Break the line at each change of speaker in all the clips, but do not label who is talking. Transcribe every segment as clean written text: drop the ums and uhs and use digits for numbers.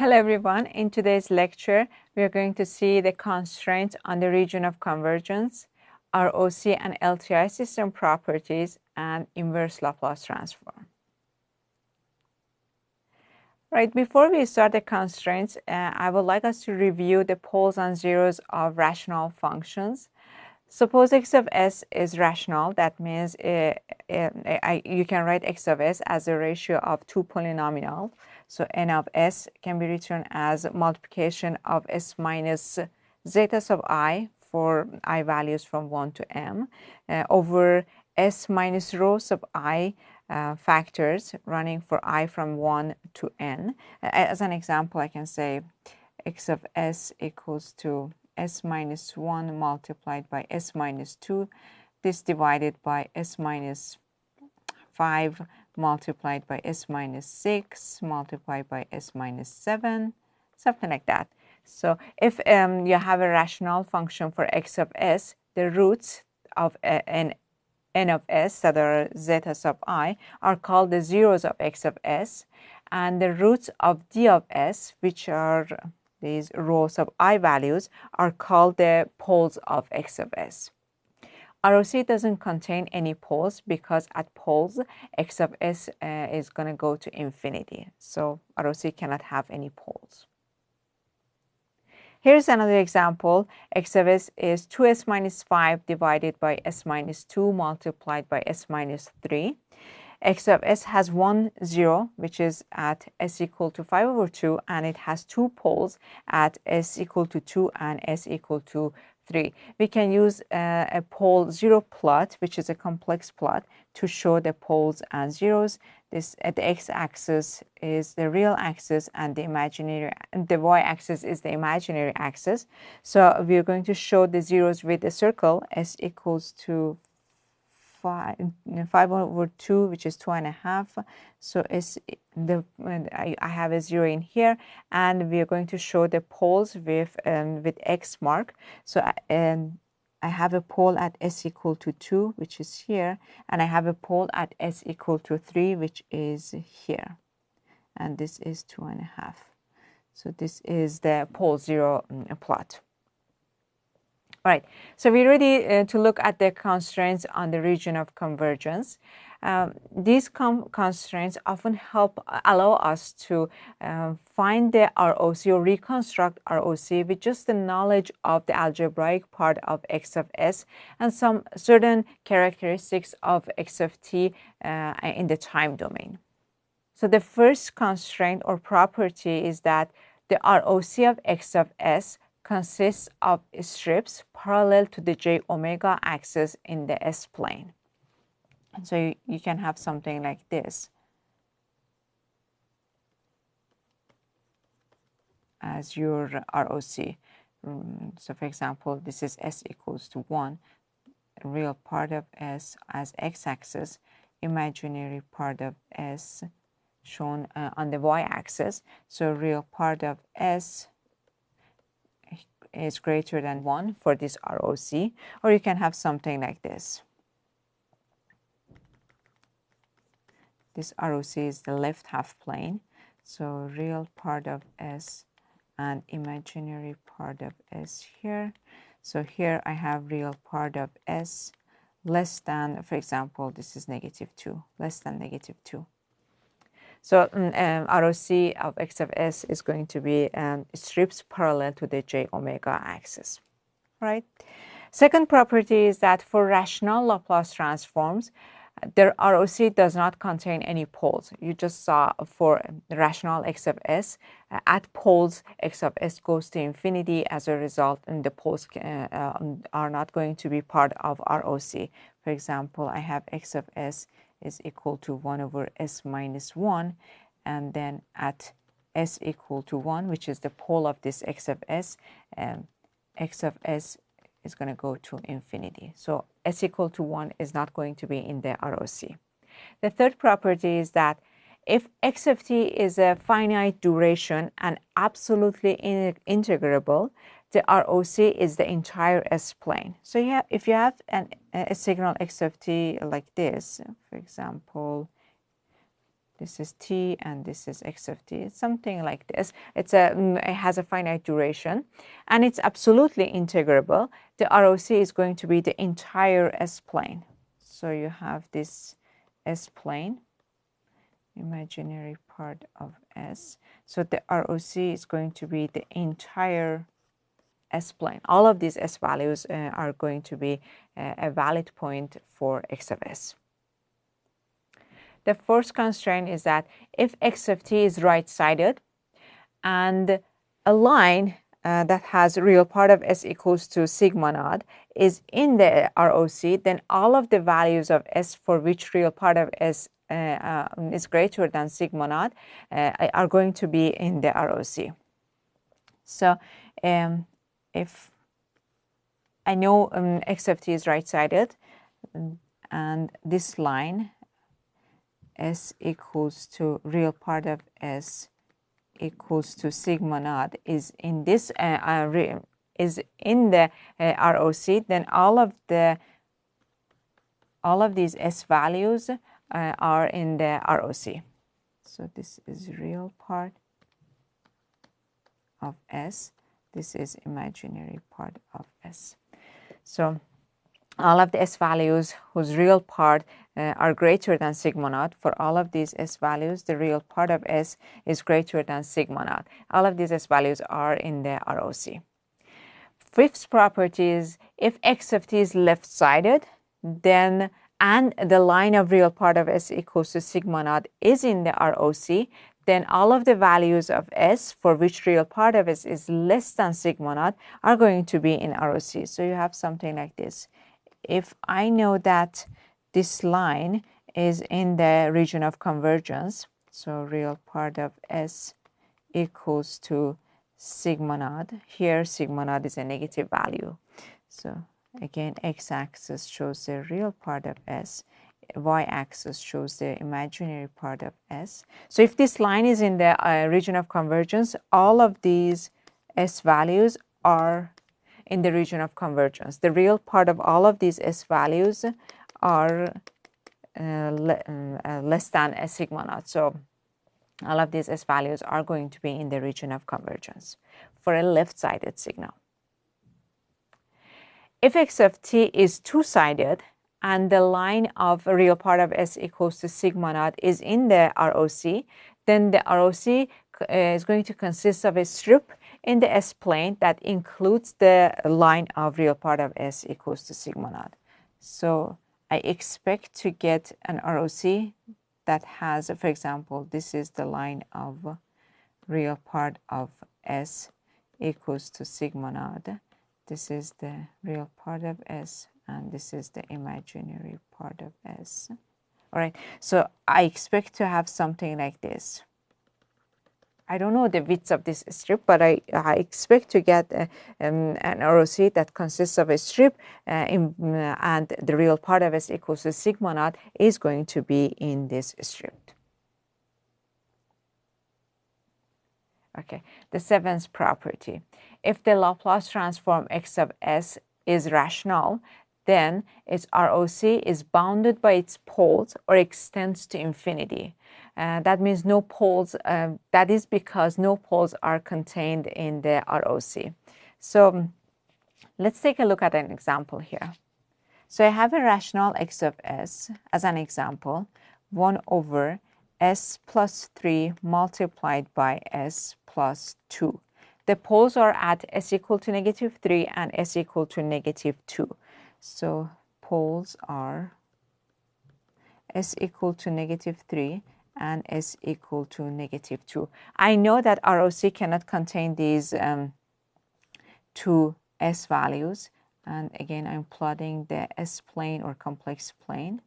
Hello everyone. In today's lecture, we are going to see the constraints on the region of convergence, ROC and LTI system properties, and inverse Laplace transform. Right, before we start the constraints, I would like us to review the poles and zeros of rational functions. Suppose x of s is rational. That means you can write x of s as a ratio of two polynomials. So n of s can be written as multiplication of s minus zeta sub I for I values from 1 to m over s minus rho sub I factors running for I from 1 to n. As an example, I can say x of s equals to s minus 1 multiplied by s minus 2, this divided by s minus 5 multiplied by s minus 6 multiplied by s minus 7, something like that. So if you have a rational function for x of s, the roots of n of s, that are zeta sub I, are called the zeros of x of s, and the roots of d of s, which are these rows of I values, are called the poles of x of s. ROC doesn't contain any poles because at poles, x of s is going to go to infinity. So ROC cannot have any poles. Here's another example. X of s is 2s minus 5 divided by s minus 2 multiplied by s minus 3. X of s has 1, 0, which is at s equal to 5 over 2, and it has two poles at s equal to 2 and s equal to 3. We can use a pole 0 plot, which is a complex plot, to show the poles and zeros. This at the x-axis is the real axis, and the y-axis is the imaginary axis. So we are going to show the zeros with a circle. S equals to 5 over 2, which is 2.5. So I have a 0 in here, and we are going to show the poles with x mark. So I have a pole at s equal to 2, which is here, and I have a pole at s equal to 3, which is here, and this is 2.5. So this is the pole 0 plot. All right, so we're ready to look at the constraints on the region of convergence. These constraints often allow us to find the ROC or reconstruct ROC with just the knowledge of the algebraic part of x of s and some certain characteristics of x of t in the time domain. So the first constraint or property is that the ROC of x of s consists of strips parallel to the j omega axis in the s-plane. So you can have something like this as your ROC. So for example, this is s equals to 1, real part of s as x-axis, imaginary part of s shown on the y-axis. So real part of s is greater than 1 for this ROC, or you can have something like this. This ROC is the left half plane, so real part of s and imaginary part of s here. So here I have real part of s less than, for example, this is -2, less than -2. So ROC of x of s is going to be strips parallel to the j omega axis, right? Second property is that for rational Laplace transforms, their ROC does not contain any poles. You just saw for the rational x of s, at poles x of s goes to infinity. As a result, and the poles are not going to be part of ROC. For example, I have x of s is equal to 1 over s minus 1, and then at s equal to 1, which is the pole of this x of s, x of s is going to go to infinity. So s equal to 1 is not going to be in the ROC. The third property is that if x of t is a finite duration and absolutely integrable, the ROC is the entire s-plane. So if you have a signal x of t like this, for example, This is t and this is x of t. It's something like this. It has a finite duration and it's absolutely integrable. The ROC is going to be the entire S-plane. So you have this S-plane, imaginary part of S. So the ROC is going to be the entire S-plane. All of these S values are going to be a valid point for x of S. The first constraint is that if x of t is right-sided and a line that has real part of S equals to sigma naught is in the ROC, then all of the values of S for which real part of S is greater than sigma naught are going to be in the ROC. So if I know x of t is right-sided and this line S equals to real part of S equals to sigma naught is in this is in the ROC, then all of these S values are in the ROC. So this is real part of S. This is imaginary part of S. So all of the S values whose real part are greater than sigma naught. For all of these S values, the real part of S is greater than sigma naught. All of these S values are in the ROC. Fifth property is if x of t is left-sided, then and the line of real part of S equals to sigma naught is in the ROC, then all of the values of S for which real part of S is less than sigma naught are going to be in ROC. So you have something like this. If I know that this line is in the region of convergence, so real part of S equals to sigma naught. Here sigma naught is a negative value. So again, x-axis shows the real part of S. Y-axis shows the imaginary part of S. So if this line is in the region of convergence, all of these S values are in the region of convergence. The real part of all of these S values are less than a sigma naught. So all of these S values are going to be in the region of convergence for a left-sided signal. If x of t is two-sided and the line of a real part of S equals to sigma naught is in the ROC, then the ROC is going to consist of a strip in the S-plane that includes the line of real part of S equals to sigma naught. So I expect to get an ROC that has, for example, this is the line of real part of S equals to sigma naught. This is the real part of S and this is the imaginary part of S. All right, so I expect to have something like this. I don't know the width of this strip, but I expect to get an ROC that consists of a strip and the real part of S equals to sigma naught is going to be in this strip. Okay, the seventh property. If the Laplace transform x of S is rational, then its ROC is bounded by its poles or extends to infinity. That means no poles, that is because no poles are contained in the ROC. So let's take a look at an example here. So I have a rational x of S as an example, 1 over S plus 3 multiplied by S plus 2. The poles are at S equal to negative 3 and S equal to negative 2. So poles are S equal to negative 3 and S equal to negative 2. I know that ROC cannot contain these two S values. And again, I'm plotting the S-plane or complex plane.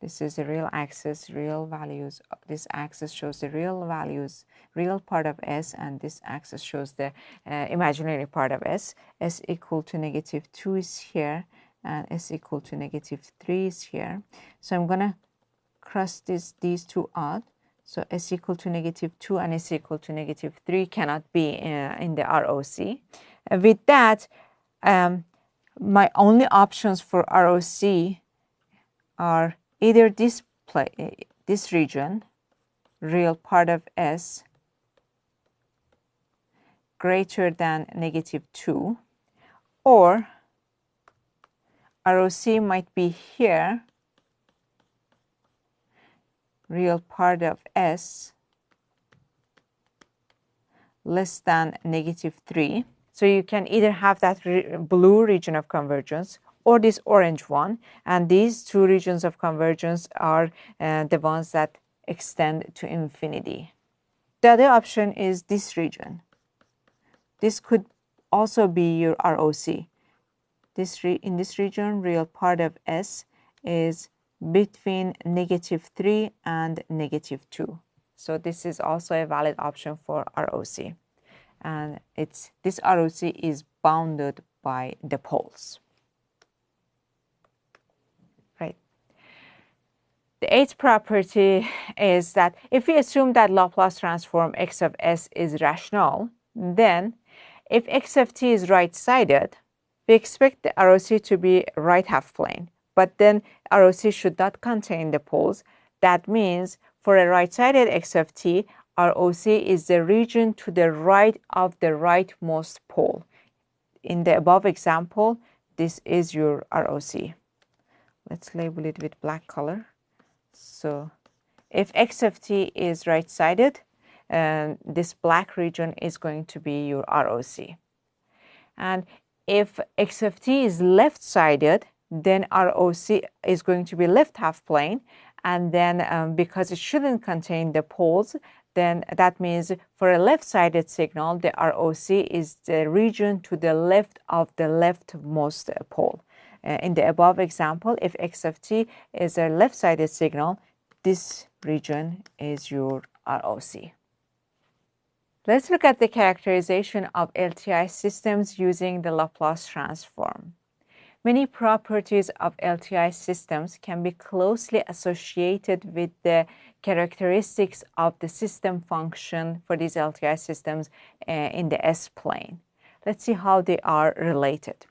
This is the real axis, real values. This axis shows the real values, real part of S, and this axis shows the imaginary part of S. S equal to negative 2 is here, and S equal to negative 3 is here. So I'm going to cross these two out. So S equal to negative 2 and S equal to negative 3 cannot be in the ROC. With that, my only options for ROC are either this region, real part of S greater than -2, or ROC might be here, real part of S less than -3. So you can either have that blue region of convergence or this orange one, and these two regions of convergence are the ones that extend to infinity. The other option is this region. This could also be your ROC. In this region, real part of S is between -3 and -2. So this is also a valid option for ROC. And this ROC is bounded by the poles. Right. The eighth property is that if we assume that Laplace transform x of s is rational, then if x of t is right-sided, we expect the ROC to be right half plane. But then ROC should not contain the poles. That means for a right-sided x of t, ROC is the region to the right of the rightmost pole. In the above example, this is your ROC. Let's label it with black color. So if x of t is right-sided, this black region is going to be your ROC. And if x of t is left-sided, then ROC is going to be left half plane. And then because it shouldn't contain the poles, then that means for a left-sided signal, the ROC is the region to the left of the leftmost pole. In the above example, if x of t is a left-sided signal, this region is your ROC. Let's look at the characterization of LTI systems using the Laplace transform. Many properties of LTI systems can be closely associated with the characteristics of the system function for these LTI systems in the S-plane. Let's see how they are related.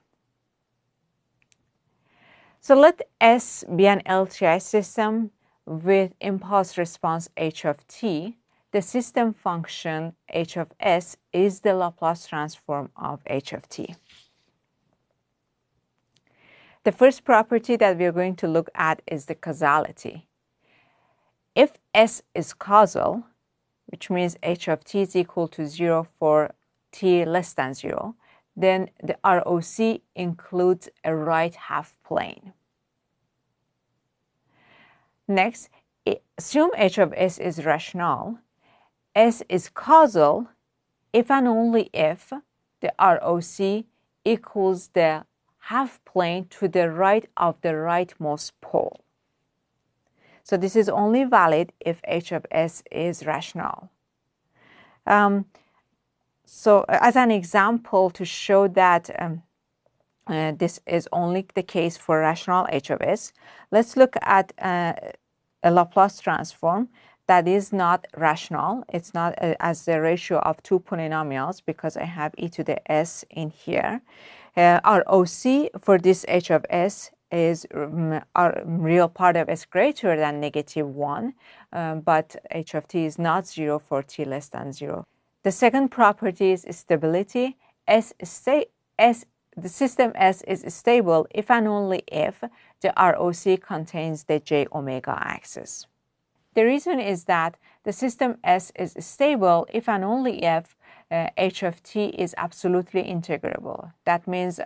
So let S be an LTI system with impulse response h of t. The system function h of s is the Laplace transform of h of t. The first property that we are going to look at is the causality. If S is causal, which means h of t is equal to 0 for t less than 0, then the ROC includes a right half plane. Next, assume h of s is rational. S is causal if and only if the ROC equals the half plane to the right of the rightmost pole. So this is only valid if h of s is rational. So as an example to show that this is only the case for rational h of s, let's look at a Laplace transform that is not rational. It's not as the ratio of two polynomials because I have e to the s in here. ROC for this h of s is real part of s greater than -1, but h of t is not 0 for t less than 0. The second property is stability. The system S is stable if and only if the ROC contains the j omega axis. The reason is that the system S is stable if and only if h of t is absolutely integrable. That means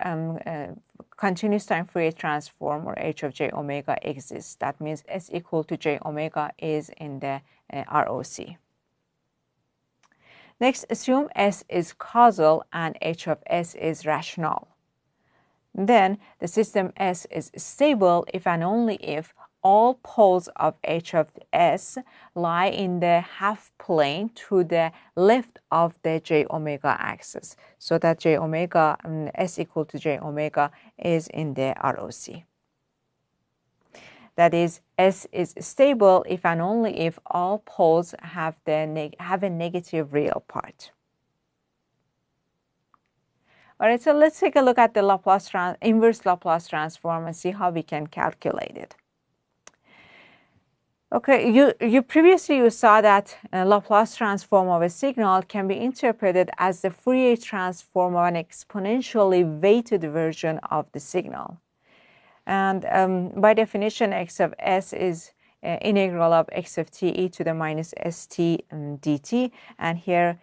continuous time Fourier transform or h of j omega exists. That means S equal to j omega is in the ROC. Next, assume S is causal and h of s is rational. Then the system S is stable if and only if all poles of h of s lie in the half plane to the left of the j omega axis. So that j omega, s equal to j omega is in the ROC. That is, S is stable if and only if all poles have a negative real part. All right, so let's take a look at the inverse Laplace transform and see how we can calculate it. Okay, you previously saw that Laplace transform of a signal can be interpreted as the Fourier transform of an exponentially weighted version of the signal. And by definition, x of s is integral of x of t e to the minus st dt. And here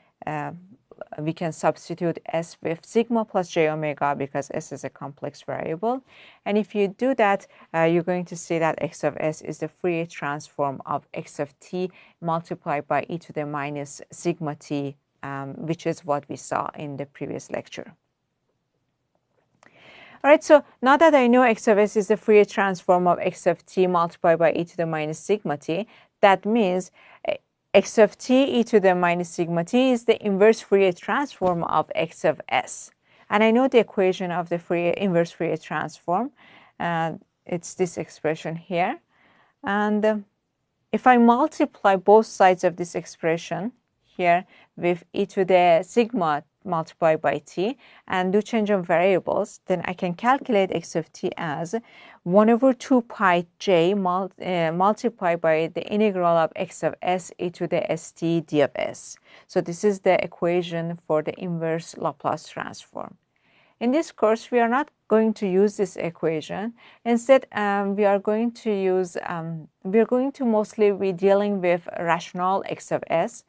we can substitute s with sigma plus j omega because s is a complex variable. And if you do that, you're going to see that x of s is the Fourier transform of x of t multiplied by e to the minus sigma t, which is what we saw in the previous lecture. All right, so now that I know x of s is the Fourier transform of x of t multiplied by e to the minus sigma t, that means x of t e to the minus sigma t is the inverse Fourier transform of x of s. And I know the equation of the inverse Fourier transform. It's this expression here. And if I multiply both sides of this expression here with e to the sigma multiplied by t and do change of variables, then I can calculate x of t as 1 over 2 pi j multiplied by the integral of x of s e to the st d of s. So this is the equation for the inverse Laplace transform. In this course, we are not going to use this equation. Instead, we are going to mostly be dealing with rational x of s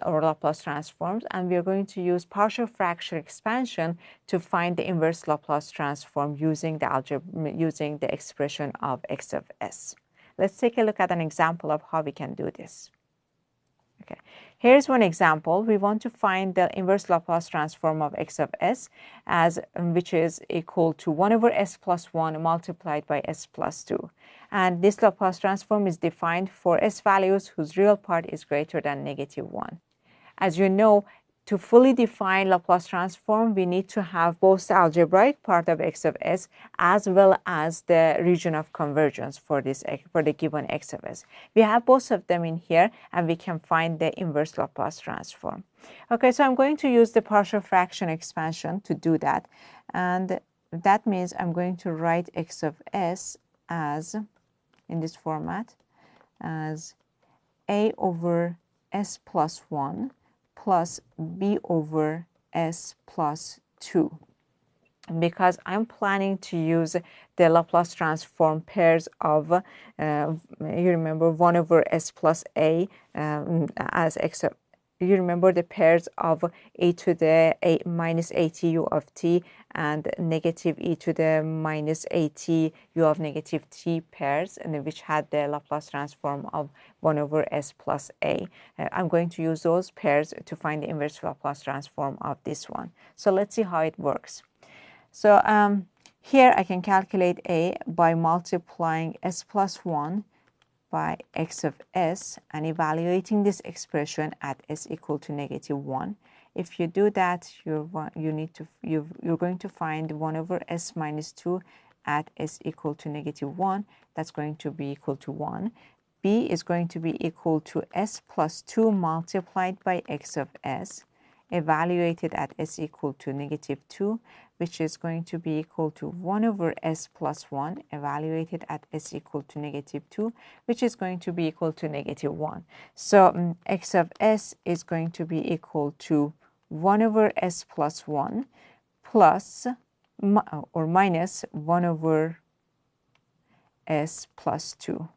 or Laplace transforms, and we are going to use partial fraction expansion to find the inverse Laplace transform using the expression of x of s. Let's take a look at an example of how we can do this. Okay, here's one example. We want to find the inverse Laplace transform of x of s, which is equal to 1 over s plus 1 multiplied by s plus 2. And this Laplace transform is defined for s values whose real part is greater than -1. As you know, to fully define Laplace transform, we need to have both the algebraic part of x of s as well as the region of convergence for the given x of s. We have both of them in here, and we can find the inverse Laplace transform. Okay, so I'm going to use the partial fraction expansion to do that. And that means I'm going to write x of s as, in this format, as a over s plus 1 plus b over s plus 2, because I'm planning to use the Laplace transform pairs of, you remember, 1 over s plus a as x of, you remember the pairs of e to the minus at u of t and negative e to the minus at u of negative t pairs, and which had the Laplace transform of 1 over s plus a. I'm going to use those pairs to find the inverse Laplace transform of this one. So let's see how it works. So here I can calculate a by multiplying s plus 1 by x of s and evaluating this expression at s equal to -1. If you do that, you're going to find 1 over s minus 2 at s equal to -1. That's going to be equal to 1. b is going to be equal to s plus 2 multiplied by x of s, evaluated at s equal to -2, which is going to be equal to 1 over s plus 1, evaluated at s equal to -2, which is going to be equal to -1. So x of s is going to be equal to 1 over s plus 1 plus or minus 1 over s plus 2.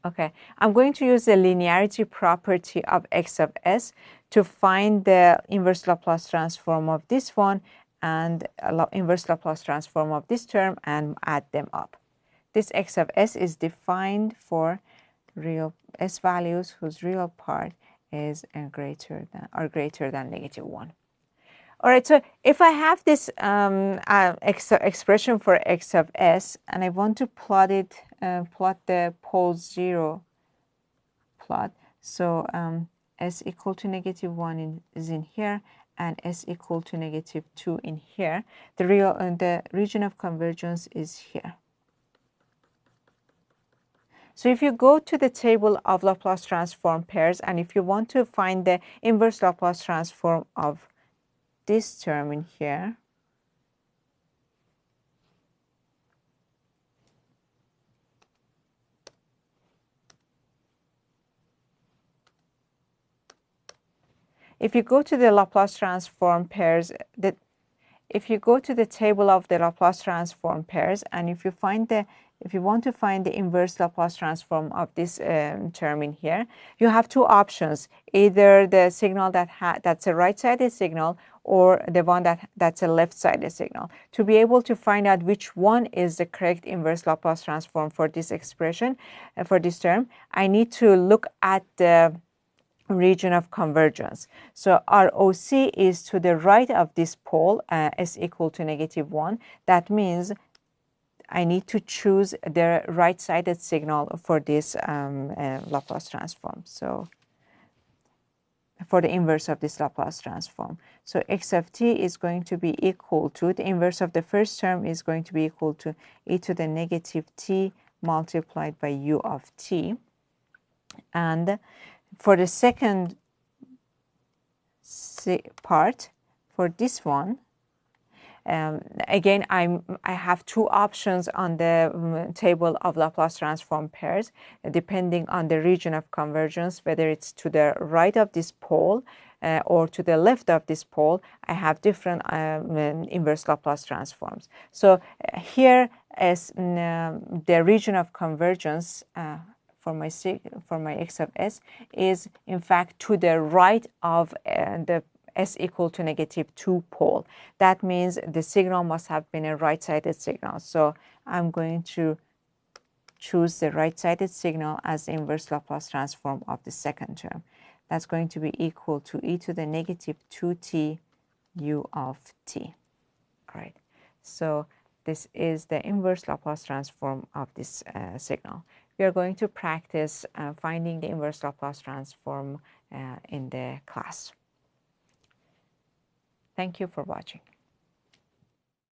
Okay, I'm going to use the linearity property of x of s to find the inverse Laplace transform of this one and inverse Laplace transform of this term and add them up. This x of s is defined for real s values whose real part is greater than -1. All right, so if I have this expression for x of s and I want to plot the pole 0 plot, so s equal to -1 is in here and s equal to -2 in here. The region of convergence is here. So if you go to the table of Laplace transform pairs and if you want to find the inverse Laplace transform of this term in here, if you go to the Laplace transform pairs, if you go to the table of the Laplace transform pairs, and if you want to find the inverse Laplace transform of this term in here, you have two options: either the signal that's a right-sided signal, or the one that's a left-sided signal. To be able to find out which one is the correct inverse Laplace transform for this expression, for this term, I need to look at the region of convergence. So our OC is to the right of this pole, s equal to -1. That means I need to choose the right-sided signal for this Laplace transform. So for the inverse of this Laplace transform. So x of t is going to be equal to, the inverse of the first term is going to be equal to e to the -t multiplied by u of t. And for the second part, for this one, again, I have two options on the table of Laplace transform pairs, depending on the region of convergence, whether it's to the right of this pole or to the left of this pole. I have different inverse Laplace transforms. So here, as the region of convergence for my x of s is in fact to the right of the s equal to -2 pole. That means the signal must have been a right-sided signal. So I'm going to choose the right-sided signal as the inverse Laplace transform of the second term. That's going to be equal to e to the -2t u of t. All right. So this is the inverse Laplace transform of this signal. We are going to practice finding the inverse Laplace transform in the class. Thank you for watching.